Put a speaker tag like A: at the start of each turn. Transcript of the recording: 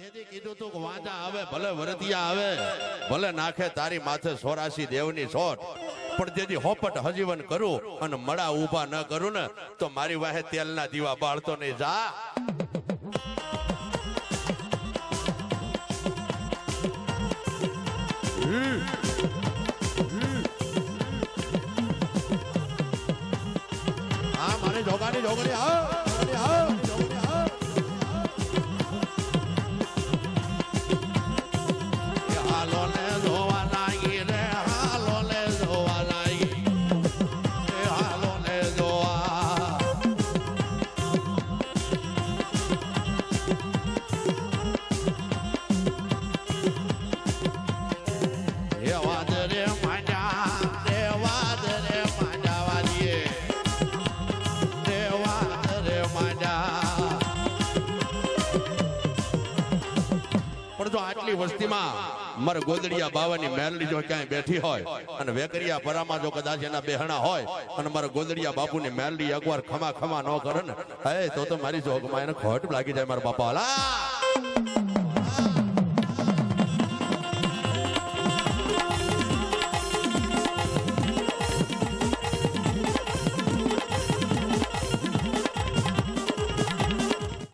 A: તેથી કીધું તું કે વાંજા આવે ભલે વરતિયા આવે ભલે નાખે તારી માથે 84 દેવની સોટ પણ જેથી હોપટ હજીવન કરું અને મડા ઊભા ન કરું ને તો મારી વાહે તેલના દીવા બાળતો નહીં જા હા મારી જોગાની જોગણી આવ આટલી વસ્તીમાં મારે ગોદડિયા બાવાની મેરલી જો ક્યાંય બેઠી હોય અને વેકરિયા પરામાં જો કદાચ એના બેહણા હોય અને મારા ગોદડિયા બાપુની મેરલી એકવાર ખમા ખમા ન કરે ને હે તો મારી જોગમાં એને ખોટ લાગી જાય મારા બાપા